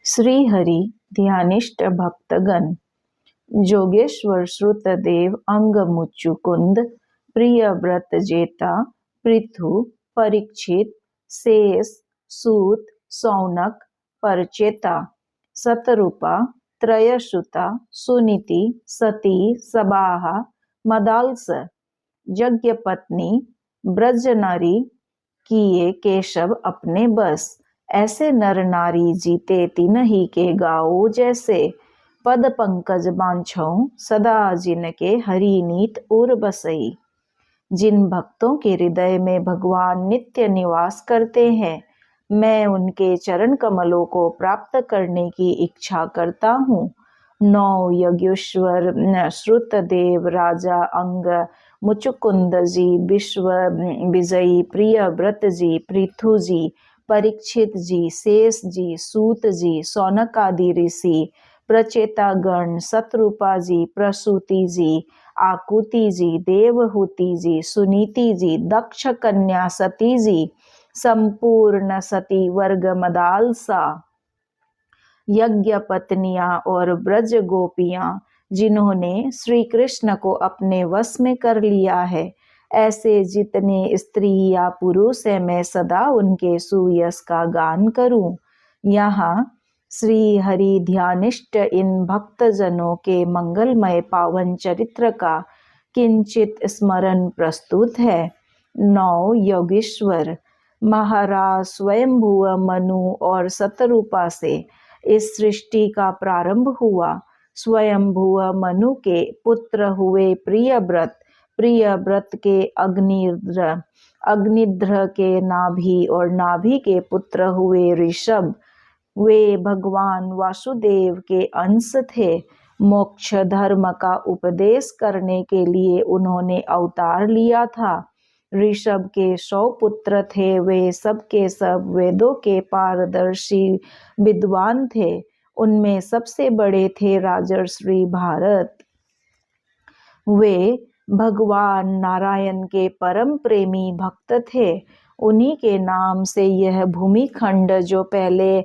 श्री हरि ध्यानिष्ठ भक्तगण। जोगेश्वर श्रुतदेव अंग मुचुकुंद, प्रिय व्रत जेता पृथु परीक्षित शेष सूत सौनक परचेता, सतरूपा त्रयसुता सुनीति सती सबाहा मदालस, यज्ञ पत्नी ब्रज नारी किए केशव अपने बस। ऐसे नर नारी जीते तिन्हि के गाओ जैसे, पद पंकज बांछौ सदा जिनके हरि नीत उर बसई। जिन भक्तों के हृदय में भगवान नित्य निवास करते हैं, मैं उनके चरण कमलों को प्राप्त करने की इच्छा करता हूँ। नौ यज्ञेश्वर श्रुतदेव राजा अंग मुचुकुंद जी, विश्व विजयी प्रिय व्रत जी, पृथु जी, परीक्षित जी, शेष जी, सूत जी, सौनक आदि ऋषि, प्रचेता गण, सतरूपा जी, प्रसूति जी, आकुति जी, देवहूति जी, सुनीति जी, दक्ष कन्या सती जी, संपूर्ण सती वर्ग मदालसा, यज्ञ पत्नियां और ब्रज गोपियां जिन्होंने श्री कृष्ण को अपने वश में कर लिया है, ऐसे जितने स्त्री या पुरुष है, मैं सदा उनके सुयश का गान करूं। यहाँ श्री हरि ध्यानिष्ठ इन भक्तजनों के मंगलमय पावन चरित्र का किंचित स्मरण प्रस्तुत है। 9 योगेश्वर। महाराज स्वयंभुव मनु और सतरूपा से इस सृष्टि का प्रारंभ हुआ। स्वयंभुव मनु के पुत्र हुए प्रियव्रत, प्रियव्रत के अग्निध्र, अग्निध्र के नाभि और नाभि के पुत्र हुए ऋषभ। वे भगवान वासुदेव के अंश थे। मोक्ष धर्म का उपदेश करने के लिए उन्होंने अवतार लिया था। ऋषभ के 100 पुत्र थे। वे सब के सब वेदों के पारदर्शी विद्वान थे। उनमें सबसे बड़े थे राजर्षि भारत। वे भगवान नारायण के परम प्रेमी भक्त थे। उन्हीं के नाम से यह भूमिखंड, जो पहले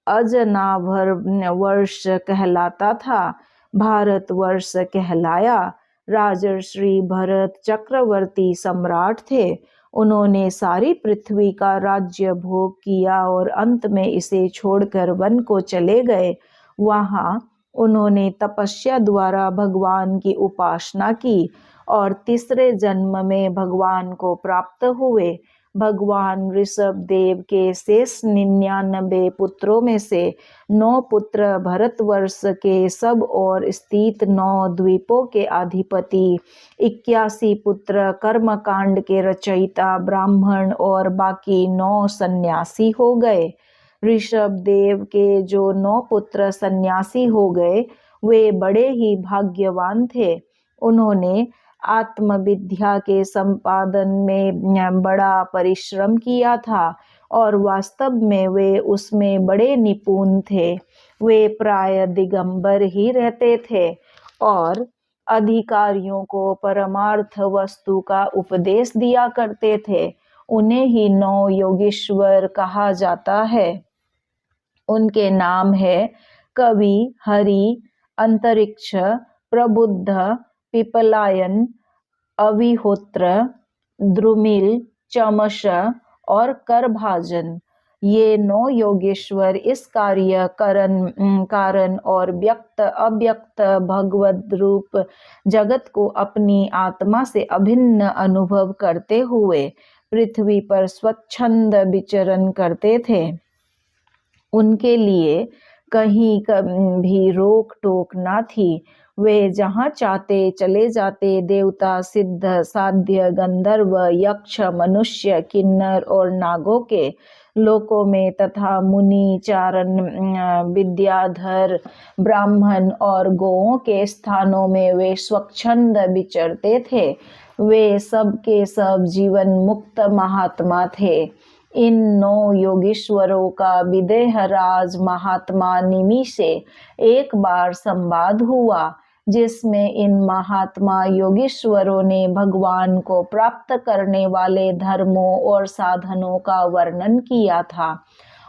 अजनाभर वर्ष कहलाता था, भारतवर्ष कहलाया। राजर्षि भरत चक्रवर्ती सम्राट थे। उन्होंने सारी पृथ्वी का राज्य भोग किया और अंत में इसे छोड़कर वन को चले गए। वहां उन्होंने तपस्या द्वारा भगवान की उपासना की और तीसरे जन्म में भगवान को प्राप्त हुए। भगवान ऋषभ देव के शेष 99 पुत्रों में से 9 पुत्र भारतवर्ष के सब और स्थित 9 द्वीपों के अधिपति, 81 पुत्र कर्मकांड के रचयिता ब्राह्मण और बाकी 9 सन्यासी हो गए। ऋषभ देव के जो 9 पुत्र सन्यासी हो गए, वे बड़े ही भाग्यवान थे। उन्होंने आत्मविद्या के संपादन में बड़ा परिश्रम किया था और वास्तव में वे उसमें बड़े निपुण थे। वे प्राय दिगंबर ही रहते थे और अधिकारियों को परमार्थ वस्तु का उपदेश दिया करते थे। उन्हें ही 9 योगेश्वर कहा जाता है। उनके नाम है कवि, हरि, अंतरिक्ष, प्रबुद्ध, पिपलायन, अविहोत्र, द्रुमिल, चमश और करभाजन। ये 9 योगेश्वर इस कार्य कारण और व्यक्त अव्यक्त भगवद रूप जगत को अपनी आत्मा से अभिन्न अनुभव करते हुए पृथ्वी पर स्वच्छंद विचरण करते थे। उनके लिए कहीं भी रोक टोक ना थी। वे जहाँ चाहते चले जाते। देवता, सिद्ध, साध्य, गंधर्व, यक्ष, मनुष्य, किन्नर और नागों के लोकों में तथा मुनि, चारण, विद्याधर, ब्राह्मण और गौओं के स्थानों में वे स्वच्छंद विचरते थे। वे सब के सब जीवन मुक्त महात्मा थे। इन 9 योगेश्वरों का विदेहराज महात्मा निमि से एक बार संवाद हुआ। जिसमें इन महात्मा योगीश्वरों ने भगवान को प्राप्त करने वाले धर्मों और साधनों का वर्णन किया था।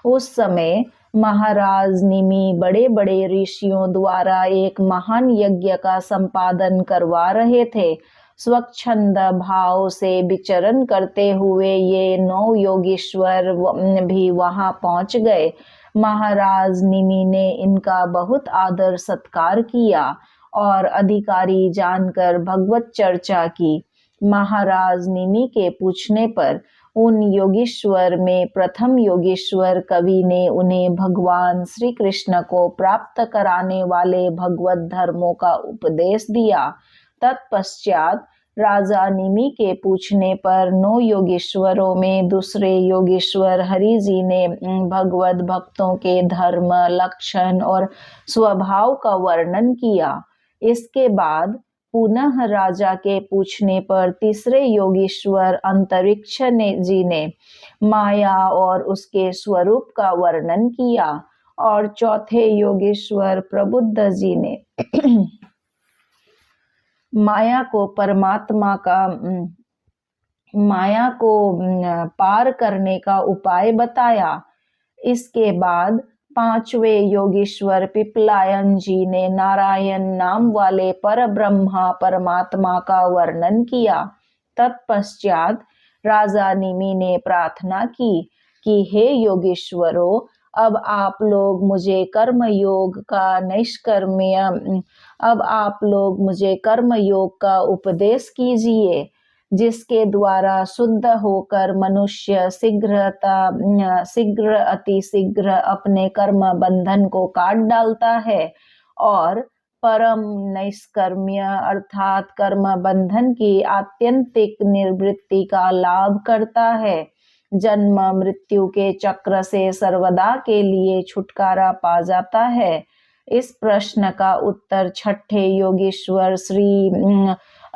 उस समय महाराज निमि बड़े बड़े ऋषियों द्वारा एक महान यज्ञ का संपादन करवा रहे थे। स्वच्छंद भाव से विचरण करते हुए ये 9 योगीश्वर भी वहां पहुंच गए। महाराज निमि ने इनका बहुत आदर सत्कार किया और अधिकारी जानकर भगवत चर्चा की। महाराज निमि के पूछने पर उन योगीश्वर में प्रथम योगीश्वर कवि ने उन्हें भगवान श्री कृष्ण को प्राप्त कराने वाले भगवत धर्मों का उपदेश दिया। तत्पश्चात राजा निमि के पूछने पर 9 योगीश्वरों में दूसरे योगीश्वर हरि जी ने भगवत भक्तों के धर्म, लक्षण और स्वभाव का वर्णन किया। इसके बाद पुनः राजा के पूछने पर तीसरे योगीश्वर अंतरिक्ष जी ने माया और उसके स्वरूप का वर्णन किया और चौथे योगीश्वर प्रबुद्ध जी ने माया को पार करने का उपाय बताया। इसके बाद पांचवें योगीश्वर पिपलायन जी ने नारायण नाम वाले पर ब्रह्मा परमात्मा का वर्णन किया। तत्पश्चात राजा निमि ने प्रार्थना की कि हे योगीश्वरों, अब आप लोग मुझे कर्म योग का उपदेश कीजिए, जिसके द्वारा शुद्ध होकर मनुष्य अतिशीघ्र अपने कर्म बंधन को काट डालता है और परम नैष्कर्म्य अर्थात कर्म बंधन की आत्यंतिक निवृत्ति का लाभ करता है। जन्म मृत्यु के चक्र से सर्वदा के लिए छुटकारा पा जाता है। इस प्रश्न का उत्तर छठे योगीश्वर श्री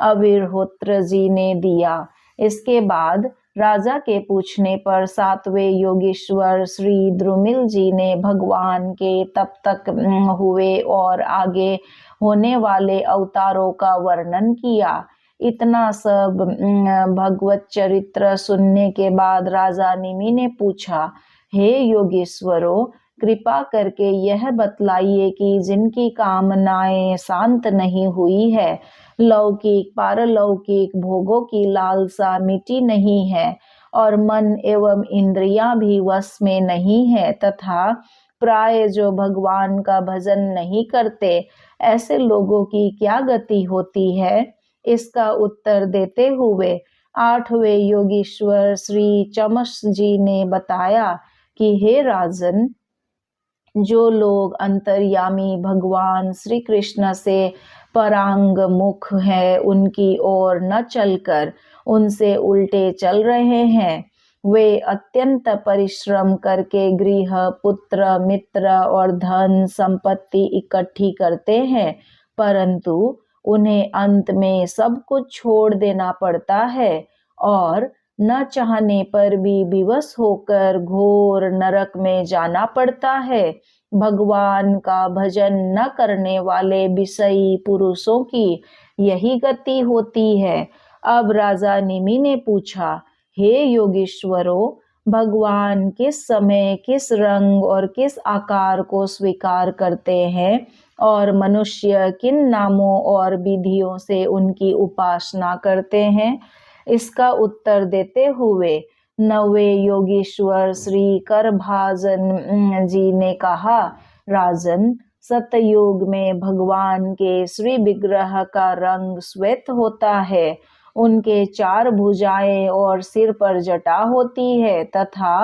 अविरहोत्र जी ने दिया। इसके बाद राजा के पूछने पर सातवें योगीश्वर श्री द्रुमिल जी ने भगवान के तब तक हुए और आगे होने वाले अवतारों का वर्णन किया। इतना सब भगवत चरित्र सुनने के बाद राजा निमि ने पूछा, हे योगीश्वरों, कृपा करके यह बतलाइए कि जिनकी कामनाएं शांत नहीं हुई है, लौकिक पारलौकिक भोगों की लालसा मिटी नहीं है और मन एवं इंद्रियां भी वश में नहीं है तथा प्राय जो भगवान का भजन नहीं करते, ऐसे लोगों की क्या गति होती है। इसका उत्तर देते हुए आठवें योगीश्वर श्री चमस जी ने बताया कि हे राजन, जो लोग अंतर्यामी भगवान श्री कृष्ण से परांग मुख है, उनकी ओर न चलकर उनसे उल्टे चल रहे हैं, वे अत्यंत परिश्रम करके गृह, पुत्र, मित्र और धन संपत्ति इकट्ठी करते हैं, परंतु उन्हें अंत में सब कुछ छोड़ देना पड़ता है और न चाहने पर भी विवश होकर घोर नरक में जाना पड़ता है। भगवान का भजन न करने वाले विषयी पुरुषों की यही गति होती है। अब राजा निमि ने पूछा, हे योगीश्वरों, भगवान किस समय, किस रंग और किस आकार को स्वीकार करते हैं और मनुष्य किन नामों और विधियों से उनकी उपासना करते हैं। इसका उत्तर देते हुए नवे योगीश्वर श्री करभाजन जी ने कहा, राजन, सतयुग में भगवान के श्री विग्रह का रंग श्वेत होता है। उनके 4 भुजाएं और सिर पर जटा होती है तथा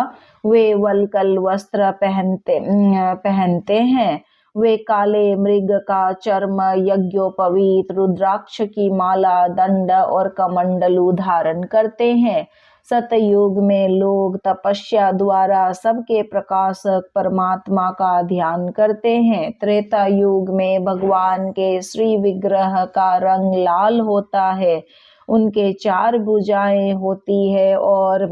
वे वल्कल वस्त्र पहनते हैं। वे काले मृग का चर्म, यज्ञोपवीत, रुद्राक्ष की माला, दंड और कमंडलू धारण करते हैं। सतयुग में लोग तपस्या द्वारा सबके प्रकाशक परमात्मा का ध्यान करते हैं। त्रेता युग में भगवान के श्री विग्रह का रंग लाल होता है। उनके 4 भुजाएं होती है और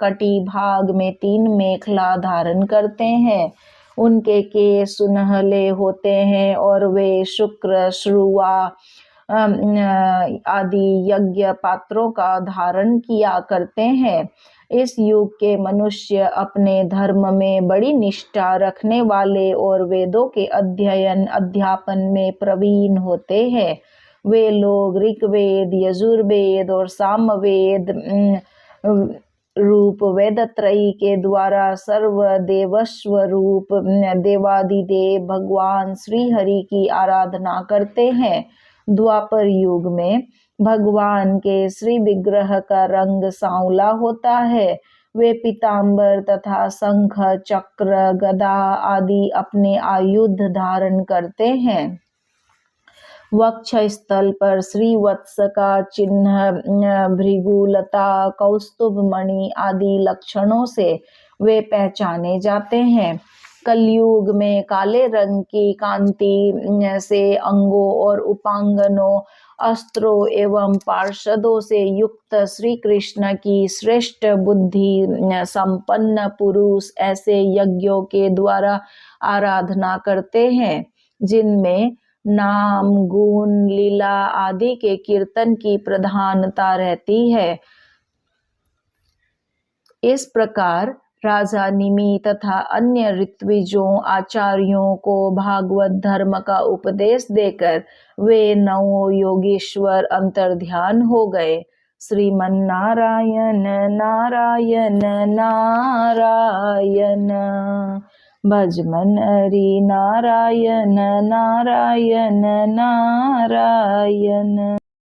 कटी भाग में 3 मेखला धारण करते हैं। उनके केस सुनहले होते हैं और वे शुक्र, श्रुवा आदि यज्ञ पात्रों का धारण किया करते हैं। इस युग के मनुष्य अपने धर्म में बड़ी निष्ठा रखने वाले और वेदों के अध्ययन अध्यापन में प्रवीण होते हैं। वे लोग ऋग्वेद, यजुर्वेद और सामवेद रूप वेदत्रयी के द्वारा सर्वदेवस्व रूप देवादिदेव भगवान श्री हरि की आराधना करते हैं। द्वापर युग में भगवान के श्री विग्रह का रंग सांवला होता है। वे पीतांबर तथा शंख, चक्र, गदा आदि अपने आयुध धारण करते हैं। वक्ष स्थल पर श्रीवत्स का चिन्ह, भृगुलता, कौस्तुभ मणि आदि लक्षणों से वे पहचाने जाते हैं। कलयुग में काले रंग की कांति से अंगों और उपांगनों, अस्त्रों एवं पार्षदों से युक्त श्री कृष्ण की श्रेष्ठ बुद्धि संपन्न पुरुष ऐसे यज्ञों के द्वारा आराधना करते हैं, जिनमें नाम, गुण, लीला आदि के कीर्तन की प्रधानता रहती है। इस प्रकार राजा निमि तथा अन्य ऋत्विजों आचार्यों को भागवत धर्म का उपदेश देकर वे 9 योगीश्वर अंतर्ध्यान हो गए। श्रीमन नारायण नारायण नारायण, भजमन हरि नारायण नारायण नारायण।